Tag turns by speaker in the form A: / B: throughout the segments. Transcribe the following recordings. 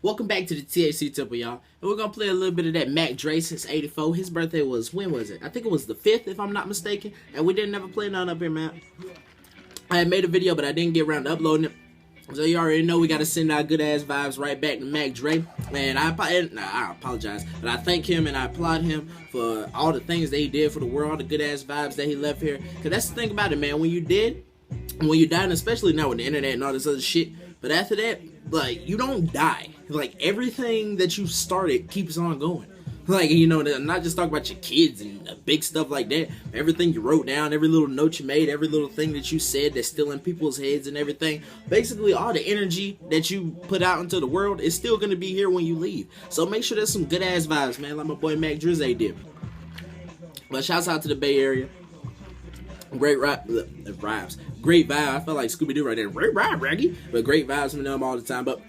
A: Welcome back to the THC Temple, y'all. And we're going to play a little bit of that Mac Dre since 84. His birthday was, when was it? I think it was the 5th, if I'm not mistaken. And we didn't never play none up here, man. I had made a video, but I didn't get around to uploading it. So you already know we got to send our good-ass vibes right back to Mac Dre. And I apologize, but I thank him and I applaud him for all the things that he did for the world, all the good-ass vibes that he left here. Because that's the thing about it, man. When you died, and especially now with the internet and all this other shit, but after that, like, you don't die. Like, everything that you started keeps on going. Like, you know, not just talk about your kids and big stuff like that. Everything you wrote down, every little note you made, every little thing that you said that's still in people's heads and everything. Basically, all the energy that you put out into the world is still going to be here when you leave. So make sure there's some good-ass vibes, man, like my boy Mac Dre did. But shouts out to the Bay Area. Great vibes. Great vibe. I felt like Scooby-Doo right there. Great vibe, Raggy. But great vibes from them all the time. But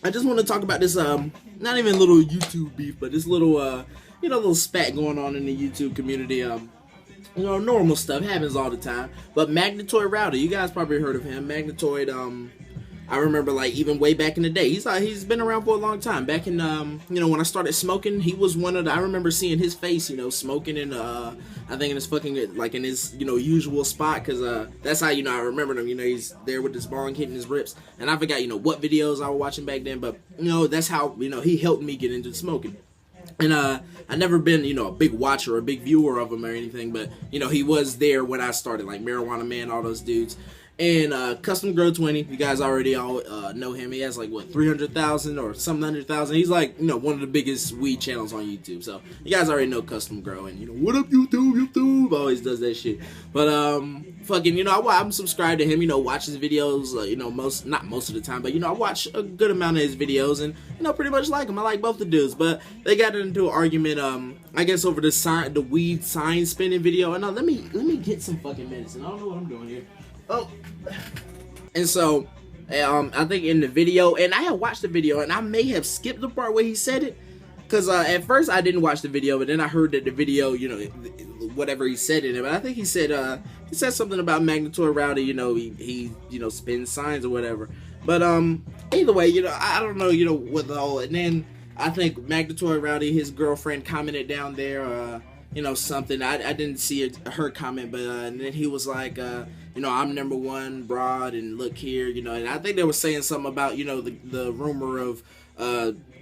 A: I just want to talk about this, not even little YouTube beef, but this little, little spat going on in the YouTube community. Normal stuff happens all the time. But Magnetoid Rowdy, you guys probably heard of him. Magnetoid, I remember, like, even way back in the day, he's been around for a long time. Back in, when I started smoking, he was one of the, I remember seeing his face, smoking in, I think in his fucking, like, in his, usual spot, because, that's how, I remember him, he's there with his bong hitting his rips, and I forgot, what videos I was watching back then, but, that's how, he helped me get into smoking. And, I never been, a big watcher or a big viewer of him or anything, but, he was there when I started, like, Marijuana Man, all those dudes. And CUSTOMGROW420, you guys already all know him. He has like, what, 300,000 or some 100,000. He's like, one of the biggest weed channels on YouTube. So you guys already know Custom Grow. And, what up, YouTube? Always does that shit. But, I'm subscribed to him, watch his videos, not most of the time, but, I watch a good amount of his videos and, pretty much like him. I like both the dudes. But they got into an argument, I guess, over the weed sign spinning video. And let me get some fucking medicine. I don't know what I'm doing here. Oh, and so, I think in the video, and I had watched the video, and I may have skipped the part where he said it, because at first I didn't watch the video, but then I heard that the video, whatever he said in it, but I think he said something about Magnetoid Rowdy, he spins signs or whatever, but, either way, I don't know, what the whole, and then I think Magnetoid Rowdy, his girlfriend commented down there, something, I didn't see her comment, but, and then he was like, I'm #1 broad, and look here, and I think they were saying something about, the rumor of,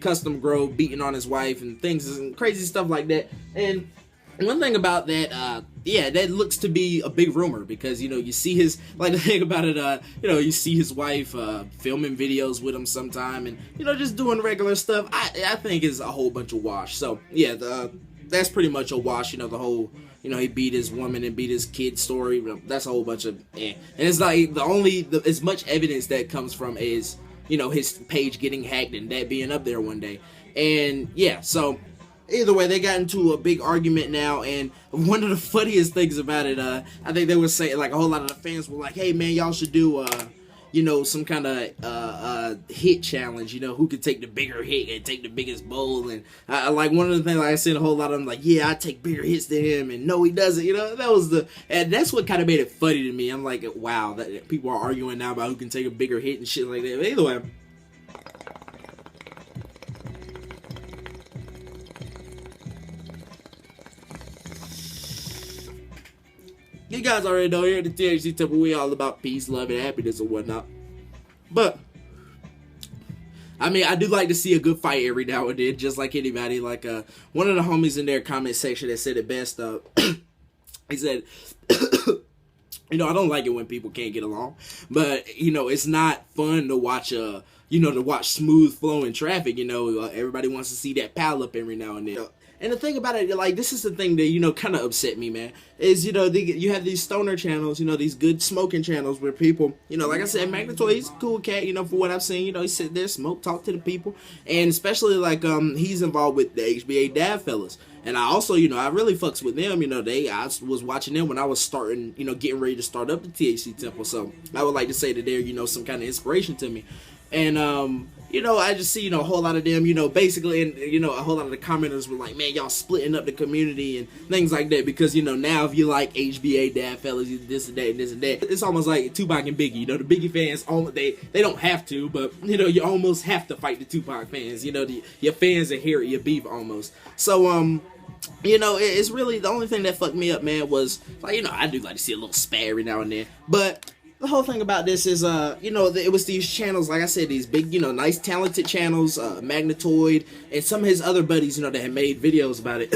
A: Custom Grow beating on his wife and things and crazy stuff like that. And one thing about that, that looks to be a big rumor, because, you see his, like, the thing about it, you see his wife, filming videos with him sometime, and, just doing regular stuff. I think is a whole bunch of wash. So, yeah, that's pretty much a wash, the whole, he beat his woman and beat his kid story. That's a whole bunch of And it's like as much evidence that comes from is, his page getting hacked and that being up there one day. And yeah, so either way, they got into a big argument now, and one of the funniest things about it, I think they were saying, like, a whole lot of the fans were like, hey man, y'all should do, some kind of hit challenge, who could take the bigger hit and take the biggest bowl. And I like, one of the things, like I said, a whole lot of them like, yeah, I take bigger hits than him, and no, he doesn't. That was and that's what kind of made it funny to me. I'm like, wow, that people are arguing now about who can take a bigger hit and shit like that. But either way, you guys already know, here at the THC Temple, we all about peace, love, and happiness and whatnot. But, I mean, I do like to see a good fight every now and then, just like anybody. Like, one of the homies in their comment section that said it best, he said, I don't like it when people can't get along, but, it's not fun to watch, to watch smooth flowing traffic. Everybody wants to see that pile up every now and then. And the thing about it, like, this is the thing that, kind of upset me, man, is, you have these stoner channels, these good smoking channels where people, like I said, Magnetoid, he's a cool cat, for what I've seen, he sit there, smoke, talk to the people, and especially, like, he's involved with the HBA Dad fellas. And I also, I really fucks with them, I was watching them when I was starting, getting ready to start up the THC Temple, so I would like to say that they're, some kind of inspiration to me. And you know, I just see, you know, a whole lot of them, you know, basically, and, you know, a whole lot of the commenters were like, man, y'all splitting up the community and things like that, because, you know, now if you like HBA, Dad Fellas, this and that and this and that, it's almost like Tupac and Biggie, you know, the Biggie fans, they don't have to, but, you know, you almost have to fight the Tupac fans, you know, your fans inherit your beef almost. So, you know, it's really, the only thing that fucked me up, man, was, like, you know, I do like to see a little spat every now and then, but the whole thing about this is, you know, it was these channels, like I said, these big, you know, nice, talented channels, Magnetoid, and some of his other buddies, you know, that had made videos about it.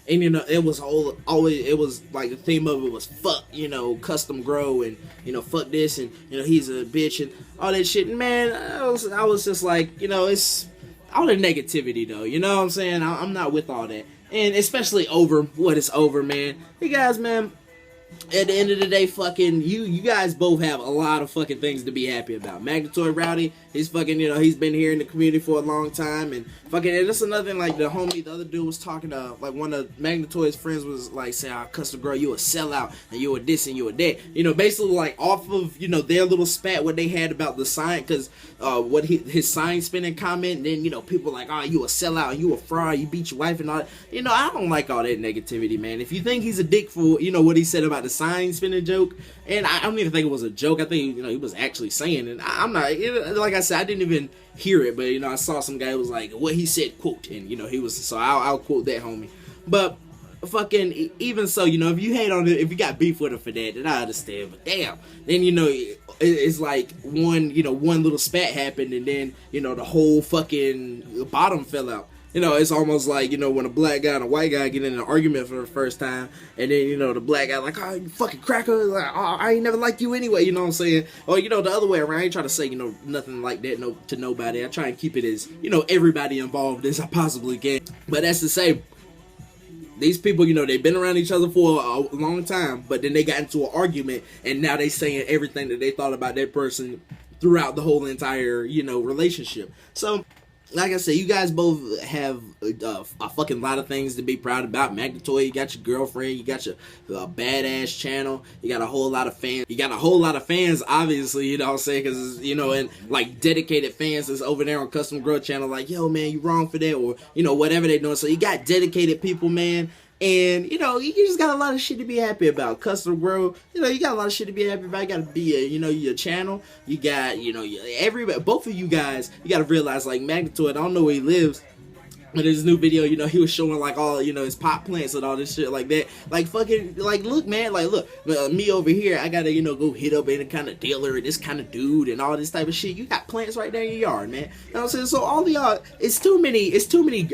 A: And, you know, it was always, it was like the theme of it was fuck, you know, custom grow, and, you know, fuck this, and, you know, he's a bitch, and all that shit. And, man, I was just like, you know, it's all the negativity, though, you know what I'm saying? I'm not with all that. And especially over what is over, man. Hey, guys, man. At the end of the day, fucking, you guys both have a lot of fucking things to be happy about. Magnetoid Rowdy, he's fucking, you know, he's been here in the community for a long time, and fucking, and that's another thing, like, the homie, the other dude was talking to, like, one of Magnetoid's friends was, like, saying, oh, Custom Grow, you a sellout, and you a this, and you a that. You know, basically, like, off of, you know, their little spat, what they had about the sign, because, what his sign spinning comment, and then, you know, people like, oh, you a sellout, you a fraud, you beat your wife, and all that. You know, I don't like all that negativity, man. If you think he's a dick for, you know, what he said about the sign spinning joke, and I don't even think it was a joke. I think, you know, he was actually saying it. I'm not, like I said, I didn't even hear it, but, you know, I saw some guy who was like, what he said, quote, and, you know, he was, so I'll quote that homie. But fucking, even so, you know, if you hate on it, if you got beef with him for that, then I understand. But damn, then, you know, it's like one little spat happened, and then, you know, the whole fucking bottom fell out. You know, it's almost like, you know, when a black guy and a white guy get in an argument for the first time, and then, you know, the black guy like, oh, you fucking cracker, like, oh, I ain't never liked you anyway, you know what I'm saying? Or, you know, the other way around. I ain't trying to say, you know, nothing like that to nobody. I try and keep it as, you know, everybody involved as I possibly can. But that's to say, these people, you know, they've been around each other for a long time, but then they got into an argument, and now they saying everything that they thought about that person throughout the whole entire, you know, relationship. So, like I said, you guys both have a fucking lot of things to be proud about. Magnetoid, you got your girlfriend, you got your badass channel, you got a whole lot of fans. You got a whole lot of fans, obviously, you know what I'm saying? Because, you know, and like dedicated fans that's over there on Custom Grow channel, like, yo, man, you wrong for that, or, you know, whatever they're doing. So you got dedicated people, man. And, you know, you just got a lot of shit to be happy about. Custom Grow, you know, you got a lot of shit to be happy about. You got to be, you know, your channel. You got, you know, everybody, both of you guys, you got to realize, like, Magnetoid, I don't know where he lives, but in his new video, you know, he was showing, like, all, you know, his pot plants and all this shit like that. Like, fucking, like, look, man, like, look, me over here, I got to, you know, go hit up any kind of dealer, this kind of dude, and all this type of shit. You got plants right there in your yard, man. You know what I'm saying? So all of y'all, it's too many,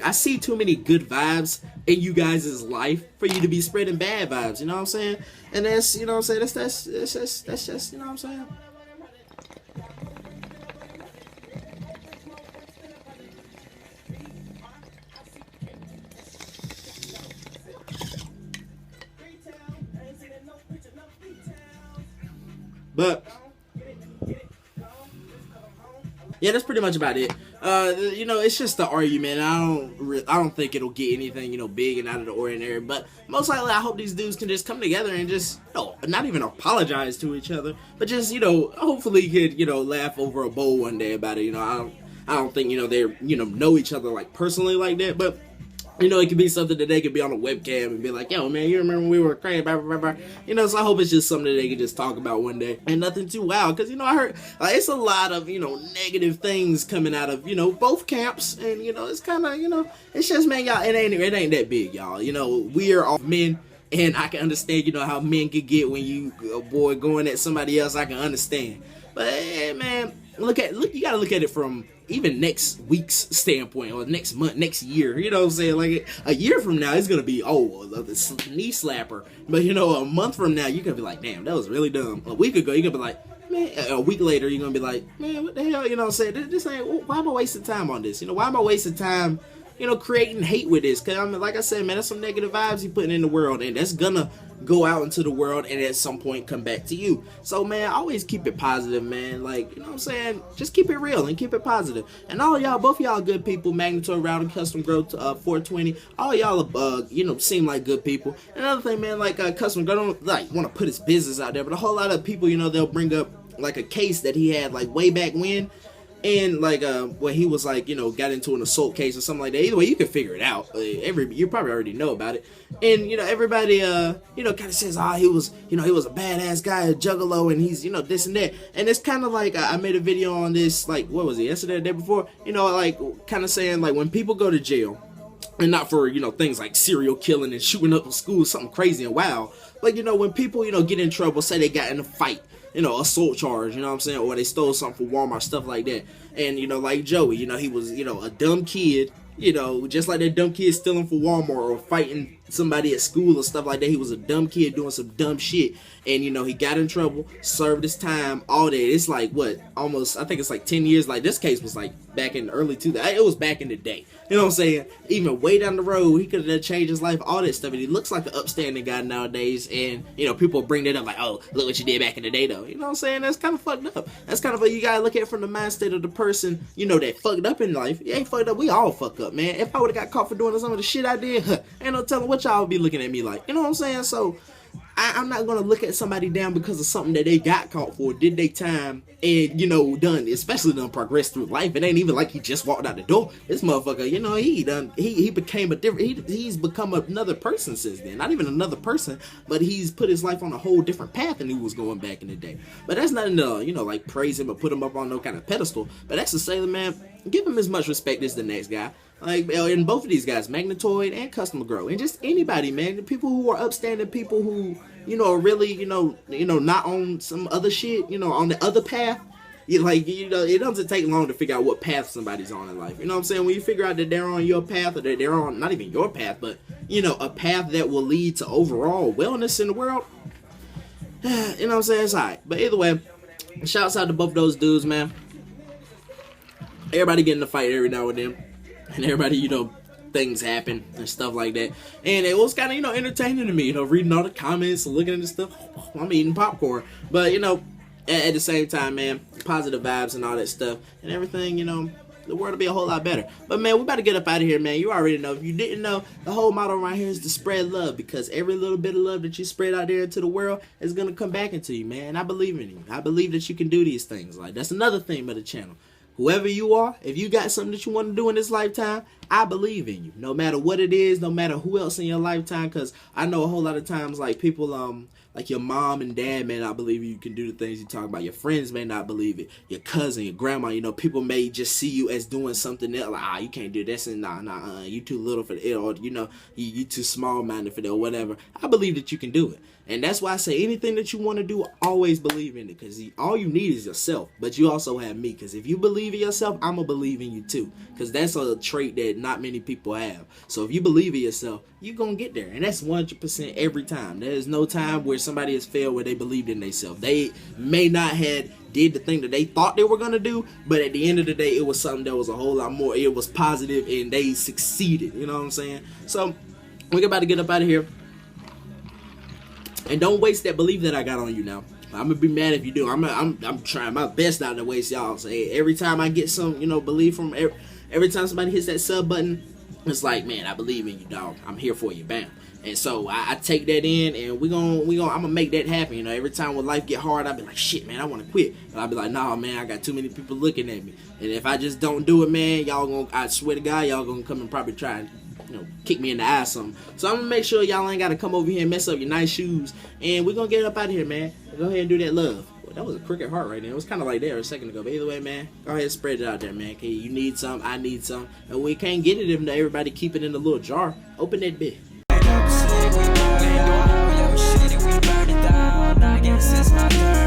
A: I see too many good vibes in you guys' life for you to be spreading bad vibes, you know what I'm saying? And that's, you know what I'm saying, that's just, you know what I'm saying? But yeah, that's pretty much about it. You know, it's just the argument. I don't think it'll get anything, you know, big and out of the ordinary. But most likely, I hope these dudes can just come together and just, you know, not even apologize to each other, but just, you know, hopefully could, you know, laugh over a bowl one day about it. You know, I don't think, you know, they're, you know each other like personally like that, but, you know, it could be something that they could be on a webcam and be like, yo, man, you remember when we were crazy, blah, blah, blah, blah. You know, so I hope it's just something that they can just talk about one day. And nothing too wild, because, you know, I heard, it's a lot of, you know, negative things coming out of, you know, both camps. And, you know, it's kind of, you know, it's just, man, y'all, it ain't that big, y'all. You know, we are all men, and I can understand, you know, how men can get when you, a boy, going at somebody else. I can understand. But, hey, man, you gotta look at it from even next week's standpoint, or next month, next year, you know what I'm saying? Like, a year from now, it's gonna be, oh, the knee slapper. But, you know, a month from now, you're gonna be like, damn, that was really dumb. A week ago, you're gonna be like, man, a week later, you're gonna be like, man, what the hell, you know what I'm saying? This ain't, why am I wasting time on this? You know, why am I wasting time, you know, creating hate with this? Because, I mean, like I said, man, that's some negative vibes you putting in the world, and that's gonna go out into the world and at some point come back to you. So, man, always keep it positive, man. Like, you know what I'm saying? Just keep it real and keep it positive. And all y'all, both y'all good people, Magnetoid Rowdy, Custom Grow 420, all y'all, you know, seem like good people. Another thing, man, like, Custom Grow don't, like, want to put his business out there, but a whole lot of people, you know, they'll bring up, like, a case that he had, like, way back when. and like where he was like, you know, got into an assault case or something like that. Either way, you can figure it out. You probably already know about it. And you know, everybody you know, kind of says, he was, you know, he was a badass guy, a juggalo, and he's, you know, this and that. And it's kind of like I made a video on this, like, what was it, yesterday or the day before, you know, like kind of saying like when people go to jail, and not for, you know, things like serial killing and shooting up a school, something crazy and wild, but you know, when people, you know, get in trouble, say they got in a fight, you know, assault charge, you know what I'm saying, or they stole something from Walmart, stuff like that. And you know, like Joey, you know, he was, you know, a dumb kid, you know, just like that dumb kid stealing from Walmart or fighting somebody at school or stuff like that. He was a dumb kid doing some dumb shit, and you know, he got in trouble, served his time, all that. It's like what, almost, I think it's like 10 years. Like this case was like back in the early 2000s. It was back in the day, you know what I'm saying? Even way down the road, he could have changed his life, all that stuff. And he looks like an upstanding guy nowadays. And you know, people bring that up like, oh, look what you did back in the day, though. You know what I'm saying? That's kind of fucked up. That's kind of what you gotta look at from the mind state of the person, you know, that fucked up in life. You ain't fucked up. We all fuck up, man. If I would have got caught for doing some of the shit I did, ain't no telling what y'all would be looking at me like. You know what I'm saying? So I'm not gonna look at somebody down because of something that they got caught for, did they time, and you know, especially done progressed through life. It ain't even like he just walked out the door. This motherfucker, you know, he became a different, he's become another person since then. Not even another person, but he's put his life on a whole different path than he was going back in the day. But that's not enough, you know, like praise him or put him up on no kind of pedestal. But that's to say, man, give him as much respect as the next guy. Like, in both of these guys, Magnetoid and CUSTOMGROW, and just anybody, man, the people who are upstanding, people who, you know, are really, you know, not on some other shit, you know, on the other path. Like, you know, it doesn't take long to figure out what path somebody's on in life. You know what I'm saying? When you figure out that they're on your path, or that they're on, not even your path, but, you know, a path that will lead to overall wellness in the world, you know what I'm saying? It's alright. But either way, shouts out to both those dudes, man. Everybody getting in a fight every now and then. And everybody, you know, things happen and stuff like that. And it was kind of, you know, entertaining to me, you know, reading all the comments and looking at the stuff. I'm eating popcorn. But, you know, at the same time, man, positive vibes and all that stuff and everything, you know, the world will be a whole lot better. But, man, we about to get up out of here, man. You already know. If you didn't know, the whole motto around here is to spread love, because every little bit of love that you spread out there into the world is going to come back into you, man. And I believe in you. I believe that you can do these things. Like, that's another theme of the channel. Whoever you are, if you got something that you want to do in this lifetime, I believe in you. No matter what it is, no matter who else in your lifetime, because I know a whole lot of times, like, people, like your mom and dad may not believe you can do the things you talk about. Your friends may not believe it. Your cousin, your grandma, you know, people may just see you as doing something else. Like, you can't do this, and you too little for it, or, you know, you too small-minded for that, or whatever. I believe that you can do it. And that's why I say anything that you want to do, always believe in it. Because all you need is yourself. But you also have me. Because if you believe in yourself, I'm going to believe in you too. Because that's a trait that not many people have. So if you believe in yourself, you're going to get there. And that's 100% every time. There is no time where somebody has failed where they believed in themselves. They may not have did the thing that they thought they were going to do. But at the end of the day, it was something that was a whole lot more. It was positive and they succeeded. You know what I'm saying? So we're about to get up out of here. And don't waste that belief that I got on you now. I'm gonna be mad if you do. I'm trying my best not to waste y'all. So every time I get some, you know, belief from every time somebody hits that sub button, it's like, man, I believe in you, dog. I'm here for you, bam. And so I take that in, and I'm gonna make that happen. You know, every time when life get hard, I be like, shit, man, I want to quit. But I be like, nah, man, I got too many people looking at me. And if I just don't do it, man, I swear to God, y'all gonna come and probably try and, you know, kick me in the eye or something. So I'm gonna make sure y'all ain't gotta come over here and mess up your nice shoes. And we're gonna get up out of here, man. Go ahead and do that love. Well, that was a cricket heart right there. It was kind of like there a second ago. But either way, man, go ahead and spread it out there, man. Okay, you need some, I need some. And we can't get it if everybody keep it in a little jar. Open that bit. I guess it's my turn.